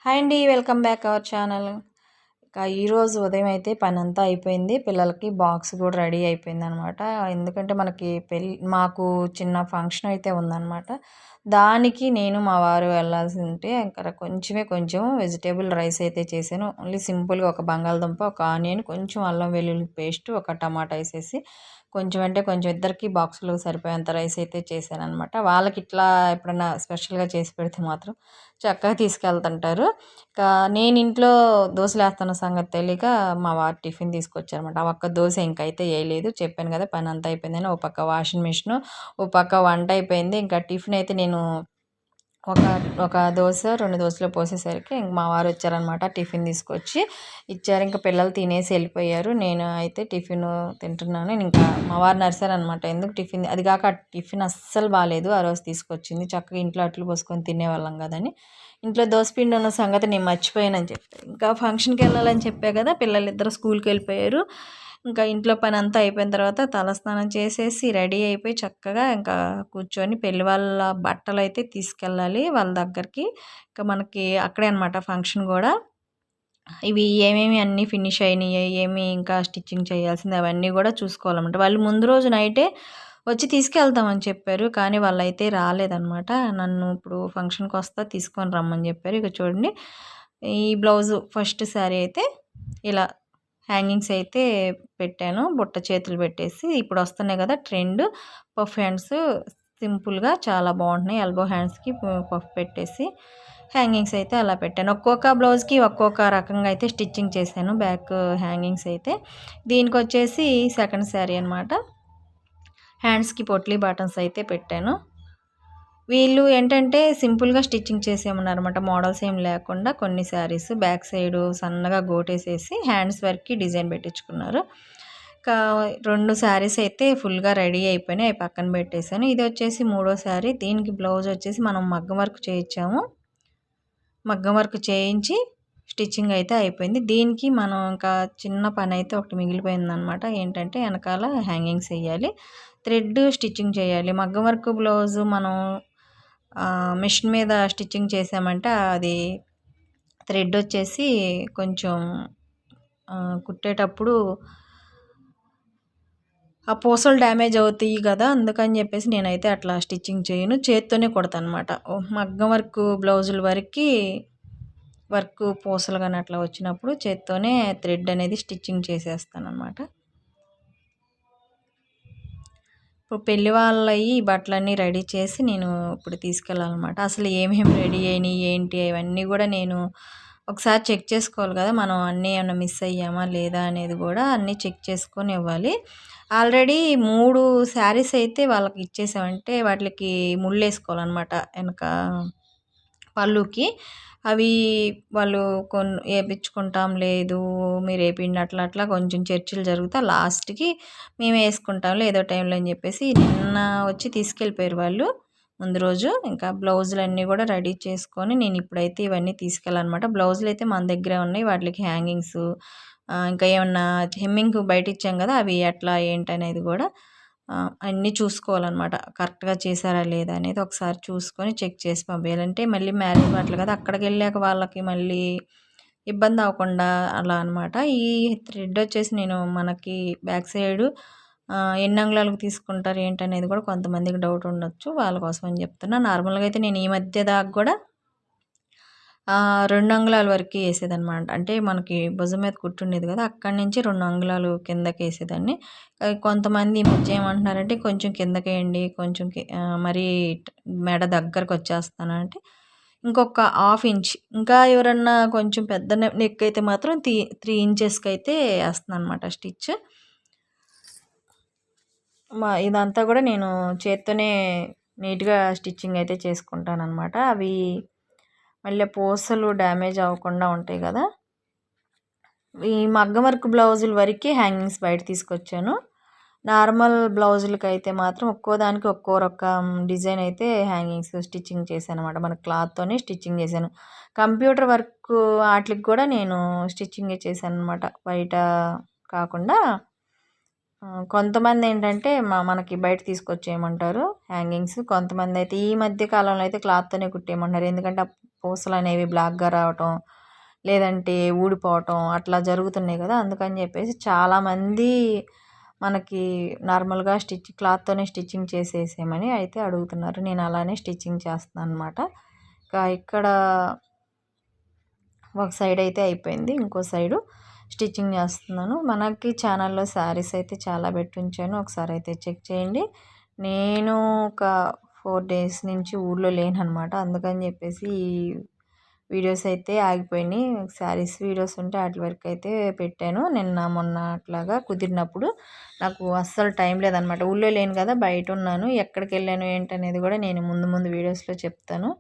Hi అండి. Welcome back our channel. ఈరోజు ఉదయం అయితే పనంతా అయిపోయింది. పిల్లలకి బాక్స్ కూడా రెడీ అయిపోయిందనమాట. ఎందుకంటే మాకు చిన్న ఫంక్షన్ అయితే ఉందనమాట. దానికి నేను మా వారు వెళ్ళాల్సి ఉంటే ఇంకా కొంచెం వెజిటేబుల్ రైస్ అయితే చేశాను. ఓన్లీ సింపుల్‌గా ఒక బంగాళదుంప, ఒక ఆనియన్, కొంచెం అల్లం వెల్లుల్లి పేస్ట్, ఒక టమాటా ఏసేసి కొంచెం అంటే కొంచెం ఇద్దరికి బాక్స్‌లో సరిపోయేంత రైస్ అయితే చేశాననమాట. వాళ్ళకి ఇట్లా ఎప్పుడన్నా స్పెషల్‌గా చేసి పెడితే మాత్రం చక్కగా తీసుకెళ్తుంటారు. ఇంకా నేను ఇంట్లో దోసలేస్తున్న సంగతి తెలియక మా వారు టిఫిన్ తీసుకొచ్చారనమాట. ఆ ఒక్క దోస ఇంకైతే ఏయలేదు. చెప్పాను కదా పనంతా అయిపోయిందని. ఓ పక్క వాషింగ్ మిషను, ఓ పక్క వంట అయిపోయింది. ఇంకా టిఫిన్ అయితే నేను ఒక ఒక దోస, 2 దోసలు పోసేసరికి ఇంక మా వారు వచ్చారనమాట. టిఫిన్ తీసుకొచ్చి ఇచ్చారు. ఇంక పిల్లలు తినేసి వెళ్ళిపోయారు. నేను అయితే టిఫిను తింటున్నాను. ఇంకా మా వారిని అరిసారనమాట. ఎందుకు టిఫిన్ అది కాక టిఫిన్ అస్సలు బాలేదు. ఆ రోజు తీసుకొచ్చింది. చక్కగా ఇంట్లో అట్లు పోసుకొని తినేవాళ్ళం కదని. ఇంట్లో దోసపిండి ఉన్న సంగతి నేను మర్చిపోయానని చెప్పా. ఇంకా ఫంక్షన్‌కి వెళ్ళాలని చెప్పా కదా! పిల్లలిద్దరూ స్కూల్‌కి వెళ్ళిపోయారు. ఇంకా ఇంట్లో పనంతా అయిపోయిన తర్వాత తలస్నానం చేసేసి రెడీ అయిపోయి చక్కగా ఇంకా కూర్చొని పెళ్లి వాళ్ళ బట్టలైతే తీసుకెళ్ళాలి వాళ్ళ దగ్గరికి. ఇంకా మనకి అక్కడే అనమాట ఫంక్షన్ గూడా. ఇవి ఏమేమి అన్నీ ఫినిష్ అయినాయి, ఏమి ఇంకా స్టిచ్చింగ్ చేయాల్సింది అవన్నీ గూడా చూసుకోవాలన్నమాట. వాళ్ళు ముందు రోజు నైటే వచ్చి తీసుకెళ్తామని చెప్పారు. కానీ వాళ్ళైతే రాలేదనమాట. నన్ను ఇప్పుడు ఫంక్షన్‌కొస్తా తీసుకొని రమ్మని చెప్పారు. ఇక చూడండి ఈ బ్లౌజు ఫస్ట్ శారీ అయితే ఇలా హ్యాంగింగ్స్ అయితే పెట్టాను. బుట్ట చేతులు పెట్టేసి ఇప్పుడు వస్తున్నాయి కదా ట్రెండ్ పఫ్ హ్యాండ్స్ సింపుల్‌గా చాలా బాగుంటున్నాయి. ఎల్బో హ్యాండ్స్‌కి పఫ్ పెట్టేసి హ్యాంగింగ్స్ అయితే అలా పెట్టాను. ఒక్కొక్క బ్లౌజ్‌కి ఒక్కొక్క రకంగా అయితే స్టిచ్చింగ్ చేశాను. బ్యాక్ హ్యాంగింగ్స్ అయితే. దీనికొచ్చేసి సెకండ్ శారీ అనమాట. హ్యాండ్స్‌కి పొట్లీ బటన్స్ అయితే పెట్టాను. వీళ్ళు ఏంటంటే సింపుల్‌గా స్టిచ్చింగ్ చేసేయమన్నారన్నమాట. మోడల్స్ ఏం లేకుండా కొన్ని శారీస్ బ్యాక్ సైడు సన్నగా గోటేసేసి హ్యాండ్స్ వరకి డిజైన్ పెట్టించుకున్నారు. ఇంకా 2 శారీస్ అయితే ఫుల్‌గా రెడీ అయిపోయినాయి. అవి పక్కన పెట్టేసాను. ఇది వచ్చేసి మూడో శారీ. దీనికి బ్లౌజ్ వచ్చేసి మనం మగ్గం వర్క్ చేయించాము. మగ్గం వర్క్ చేయించి స్టిచ్చింగ్ అయితే అయిపోయింది. దీనికి మనం ఇంకా చిన్న పని అయితే ఒకటి మిగిలిపోయిందనమాట. ఏంటంటే వెనకాల హ్యాంగింగ్స్ ఎయ్యాలి. థ్రెడ్ స్టిచ్చింగ్ చేయాలి. మగ్గం వర్క్ బ్లౌజు మనం మిషన్ మీద స్టిచ్చింగ్ చేసామంటే అది థ్రెడ్ వచ్చేసి కొంచెం కుట్టేటప్పుడు ఆ పూసలు డ్యామేజ్ అవుతాయి కదా! అందుకని చెప్పేసి నేనైతే అట్లా స్టిచ్చింగ్ చేయను. చేత్తోనే కుడతానమాట. మగ్గం వర్క్ బ్లౌజుల వరకి వర్క్ పూసలు గాని అట్లా వచ్చినప్పుడు చేత్తోనే థ్రెడ్ అనేది స్టిచ్చింగ్ చేసేస్తాననమాట. ఇప్పుడు పెళ్లి వాళ్ళయి బట్టలన్నీ రెడీ చేసి నేను ఇప్పుడు తీసుకెళ్ళాలన్నమాట. అసలు ఏమేమి రెడీ అయినాయి ఏంటి అవన్నీ కూడా నేను ఒకసారి చెక్ చేసుకోవాలి కదా! మనం అన్నీ ఏమన్నా మిస్ అయ్యామా లేదా అనేది కూడా అన్నీ చెక్ చేసుకొని ఇవ్వాలి. ఆల్రెడీ 3 శారీస్ అయితే వాళ్ళకి ఇచ్చేసామంటే వాటికి ముళ్ళేసుకోవాలన్నమాట వెనక పళ్ళుకి. అవి వాళ్ళు ఏపించుకుంటాం లేదు మీరు ఏపిండి అట్లా కొంచెం చర్చలు జరుగుతా లాస్ట్‌కి మేము వేసుకుంటాంలే ఏదో టైంలో అని చెప్పేసి నిన్న వచ్చి తీసుకెళ్ళిపోయారు వాళ్ళు ముందు రోజు. ఇంకా బ్లౌజులన్నీ కూడా రెడీ చేసుకొని నేను ఇప్పుడైతే ఇవన్నీ తీసుకెళ్ళాలన్నమాట. బ్లౌజులు అయితే మన దగ్గరే ఉన్నాయి. వాటికి హ్యాంగింగ్స్ ఇంకా ఏమన్నా హెమ్మింగ్ బయట ఇచ్చాం కదా! అవి ఎట్లా ఏంటనేది కూడా అన్నీ చూసుకోవాలన్నమాట. కరెక్ట్‌గా చేశారా లేదా అనేది ఒకసారి చూసుకొని చెక్ చేసి పంపియాలంటే మళ్ళీ మ్యారేజ్ బట్టలు కదా! అక్కడికెళ్ళాక వాళ్ళకి మళ్ళీ ఇబ్బంది అవ్వకుండా అలా అనమాట. ఈ థ్రెడ్ వచ్చేసి నేను మనకి బ్యాక్ సైడు ఎన్ని అంగుళాలకు తీసుకుంటారు ఏంటనేది కూడా కొంతమందికి డౌట్ ఉండొచ్చు. వాళ్ళ కోసం అని చెప్తున్నా. నార్మల్‌గా అయితే నేను ఈ మధ్య దాకా కూడా 2 అంగుళాల వరకి ఏసేదనమాట. అంటే మనకి భుజం మీద కుట్టుండేది కదా! అక్కడి నుంచి 2 అంగుళాలు కిందకేసేదాన్ని. కొంతమంది ఈ మధ్య ఏమంటున్నారంటే కొంచెం కిందకేయండి, కొంచెం మరీ మెడ దగ్గరకొచ్చేస్తానంటే ఇంకొక హాఫ్ ఇంచ్ ఇంకా ఎవరన్నా కొంచెం పెద్ద నెక్ అయితే మాత్రం 3 ఇంచెస్‌కైతే ఏస్తున్నాననమాట స్టిచ్. ఇదంతా కూడా నేను చేత్తోనే నీట్‌గా స్టిచ్చింగ్ అయితే చేసుకుంటాననమాట. అవి మళ్ళీ పూసలు డ్యామేజ్ అవ్వకుండా ఉంటాయి కదా! ఈ మగ్గం వర్క్ బ్లౌజుల వరకే హ్యాంగింగ్స్ బయట తీసుకొచ్చాను. నార్మల్ బ్లౌజులకైతే మాత్రం ఒక్కో దానికి ఒక్కో రకం డిజైన్ అయితే హ్యాంగింగ్స్ స్టిచ్చింగ్ చేశాననమాట. మన క్లాత్తోనే స్టిచ్చింగ్ చేశాను. కంప్యూటర్ వర్క్ ఆటిలకి కూడా నేను స్టిచ్చింగే చేశాననమాట. బయట కాకుండా కొంతమంది ఏంటంటే మనకి బయట తీసుకొచ్చేయమంటారు హ్యాంగింగ్స్. కొంతమంది అయితే ఈ మధ్య కాలంలో అయితే క్లాత్తోనే కుట్టేయమంటున్నారు. ఎందుకంటే పూసలు అనేవి బ్లాక్గా రావటం, లేదంటే ఊడిపోవటం అట్లా జరుగుతున్నాయి కదా. అందుకని చెప్పేసి చాలామంది మనకి నార్మల్గా క్లాత్తోనే స్టిచ్చింగ్ చేసేసేయమని అయితే అడుగుతున్నారు. నేను అలానే స్టిచ్చింగ్ చేస్తున్నాను అనమాట. ఇక్కడ ఒక సైడ్ అయితే అయిపోయింది, ఇంకో సైడు స్టిచ్చింగ్ చేస్తున్నాను. మనకి ఛానల్లో శారీస్ అయితే చాలా పెట్టి ఉంచాను, ఒకసారి అయితే చెక్ చేయండి. నేను ఒక 4 డేస్ నుంచి ఊళ్ళో లేననమాట. అందుకని చెప్పేసి ఈ వీడియోస్ అయితే ఆగిపోయినాయి. శారీస్ వీడియోస్ ఉంటే వాటి వరకు అయితే పెట్టాను. నిన్న మొన్న అట్లాగా కుదిరినప్పుడు నాకు అస్సలు టైం లేదనమాట. ఊళ్ళో లేను కదా, బయట ఉన్నాను. ఎక్కడికి వెళ్ళాను ఏంటనేది కూడా నేను ముందు ముందు వీడియోస్లో చెప్తాను.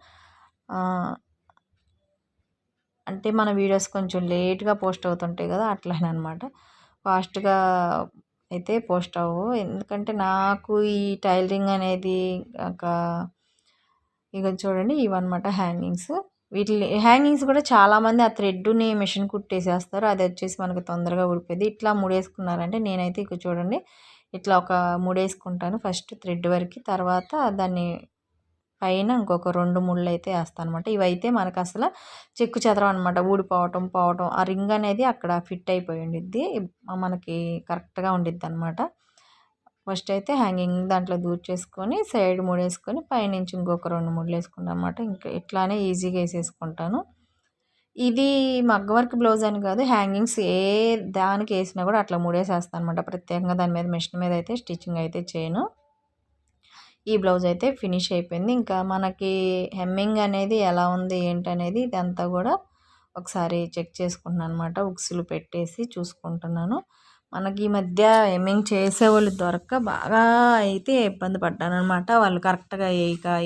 అంటే మన వీడియోస్ కొంచెం లేట్గా పోస్ట్ అవుతుంటాయి కదా, అట్లానమాట. ఫాస్ట్గా అయితే పోస్ట్ అవ్వవు. ఎందుకంటే నాకు ఈ టైలరింగ్ అనేది ఇక చూడండి ఇవన్నమాట హ్యాంగింగ్స్. హ్యాంగింగ్స్ కూడా చాలామంది ఆ థ్రెడ్ని మిషన్ కుట్టేసేస్తారు. అది వచ్చేసి మనకు తొందరగా ఊడిపోయింది. ఇట్లా ముడేసుకున్నారంటే నేనైతే ఇక చూడండి ఇట్లా ఒక ముడేసుకుంటాను ఫస్ట్ థ్రెడ్ వరకు. తర్వాత దాన్ని పైన ఇంకొక 2 ముళ్ళు అయితే వేస్తాను అనమాట. ఇవైతే మనకు అసలు చెక్కు చెదరం అనమాట, ఊడిపోవటం పోవటం. ఆ రింగ్ అనేది అక్కడ ఫిట్ అయిపోయి ఉండిద్ది, మనకి కరెక్ట్గా ఉండిద్ది అనమాట. ఫస్ట్ అయితే హ్యాంగింగ్ దాంట్లో దూర్చేసుకొని సైడ్ ముడేసుకొని పైనుంచి ఇంకొక 2 ముళ్ళు వేసుకుంటాను అనమాట. ఇంకా ఇట్లానే ఈజీగా వేసేసుకుంటాను. ఇది మగ్గ వర్క్ బ్లౌజ్ అని కాదు, హ్యాంగింగ్స్ ఏ దానికి వేసినా కూడా అట్లా ముడేసేస్తాను అనమాట. ప్రత్యేకంగా దాని మీద మిషన్ మీద అయితే స్టిచ్చింగ్ అయితే చేయను. ఈ బ్లౌజ్ అయితే ఫినిష్ అయిపోయింది. ఇంకా మనకి హెమ్మింగ్ అనేది ఎలా ఉంది ఏంటనేది ఇదంతా కూడా ఒకసారి చెక్ చేసుకుంటున్నాను అనమాట. ఉక్సులు పెట్టేసి చూసుకుంటున్నాను. మనకి ఈ మధ్య హెమ్మింగ్ చేసేవాళ్ళు దొరక్క బాగా అయితే ఇబ్బంది పడ్డాను అనమాట. వాళ్ళు కరెక్ట్గా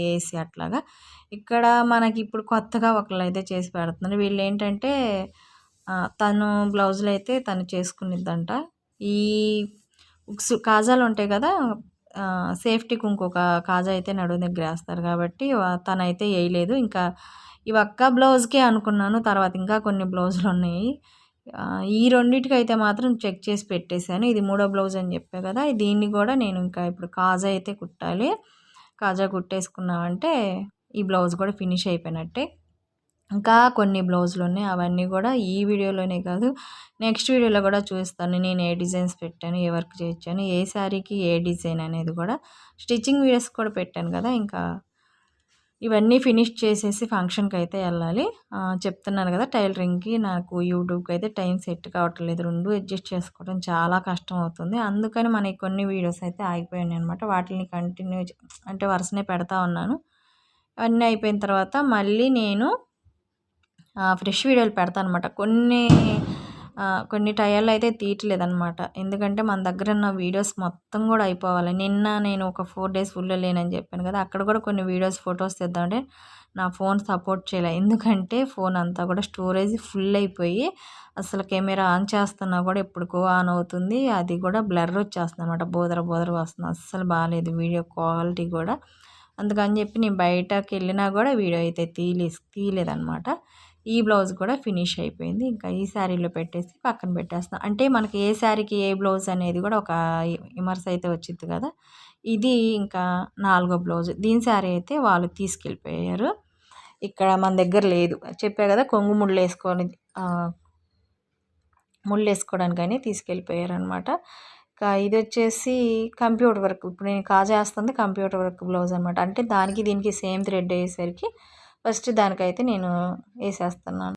వేసి అట్లాగా. ఇక్కడ మనకి ఇప్పుడు కొత్తగా ఒకళ్ళు అయితే చేసి పెడుతున్నారు. వీళ్ళు ఏంటంటే తను బ్లౌజులు అయితే తను చేసుకునిద్దంట. ఈ ఉక్సు కాజాలు ఉంటాయి కదా, సేఫ్టీకి ఇంకొక కాజా అయితే నడుము దగ్గర వేస్తారు కాబట్టి తనైతే వేయలేదు. ఇంకా ఈ ఒక్క బ్లౌజ్కే అనుకున్నాను. తర్వాత ఇంకా కొన్ని బ్లౌజులు ఉన్నాయి. ఈ రెండింటికి అయితే మాత్రం చెక్ చేసి పెట్టేశాను. ఇది 3వ బ్లౌజ్ అని చెప్పా కదా, దీన్ని కూడా నేను ఇంకా ఇప్పుడు కాజా అయితే కుట్టాలి. కాజా కుట్టేసుకున్నామంటే ఈ బ్లౌజ్ కూడా ఫినిష్ అయిపోయినట్టే. ఇంకా కొన్ని బ్లౌజులు ఉన్నాయి, అవన్నీ కూడా ఈ వీడియోలోనే కాదు నెక్స్ట్ వీడియోలో కూడా చూస్తాను. నేను ఏ డిజైన్స్ పెట్టాను, ఏ వర్క్ చేయించాను, ఏ శారీకి ఏ డిజైన్ అనేది కూడా స్టిచ్చింగ్ వీడియోస్ కూడా పెట్టాను కదా. ఇంకా ఇవన్నీ ఫినిష్ చేసేసి ఫంక్షన్కి అయితే వెళ్ళాలి. చెప్తున్నాను కదా, టైలరింగ్కి నాకు యూట్యూబ్కి అయితే టైం సెట్ కావట్లేదు. 2 అడ్జస్ట్ చేసుకోవడం చాలా కష్టం అవుతుంది. అందుకని మనకి కొన్ని వీడియోస్ అయితే ఆగిపోయాయి అనమాట. వాటిని కంటిన్యూ అంటే వరుసనే పెడతా ఉన్నాను. అవన్నీ అయిపోయిన తర్వాత మళ్ళీ నేను ఫ్రెష్ వీడియోలు పెడతాను అనమాట. కొన్ని టైర్లు అయితే తీయట్లేదనమాట. ఎందుకంటే మన దగ్గర ఉన్న వీడియోస్ మొత్తం కూడా అయిపోవాలి. నిన్న నేను ఒక 4 డేస్ ఫుల్ లేనని చెప్పాను కదా, అక్కడ కూడా కొన్ని వీడియోస్ ఫొటోస్ తెద్దామంటే నా ఫోన్ సపోర్ట్ చేయలేదు. ఎందుకంటే ఫోన్ అంతా కూడా స్టోరేజ్ ఫుల్ అయిపోయి అసలు కెమెరా ఆన్ చేస్తున్నా కూడా ఎప్పటికో ఆన్ అవుతుంది. అది కూడా బ్లర్ వచ్చేస్తుంది అనమాట, బోదర వస్తుంది. అస్సలు బాగాలేదు వీడియో క్వాలిటీ కూడా. అందుకని చెప్పి నేను బయటకు వెళ్ళినా కూడా వీడియో అయితే తీయలేదనమాట. ఈ బ్లౌజ్ కూడా ఫినిష్ అయిపోయింది. ఇంకా ఈ శారీలో పెట్టేసి పక్కన పెట్టేస్తాను. అంటే మనకి ఏ శారీకి ఏ బ్లౌజ్ అనేది కూడా ఒక విమర్శ అయితే వచ్చింది కదా. ఇది ఇంకా 4వ బ్లౌజ్. దీని శారీ అయితే వాళ్ళు తీసుకెళ్ళిపోయారు. ఇక్కడ మన దగ్గర లేదు, చెప్పా కదా, కొంగు ముళ్ళు వేసుకోవడానికని తీసుకెళ్ళిపోయారు అనమాట. ఇది వచ్చేసి కంప్యూటర్ వర్క్. ఇప్పుడు నేను కాజా వేస్తుంది కంప్యూటర్ వర్క్ బ్లౌజ్ అనమాట. అంటే దానికి దీనికి సేమ్ థ్రెడ్ అయ్యేసరికి ఫస్ట్ దానికైతే నేను వేసేస్తున్నాను.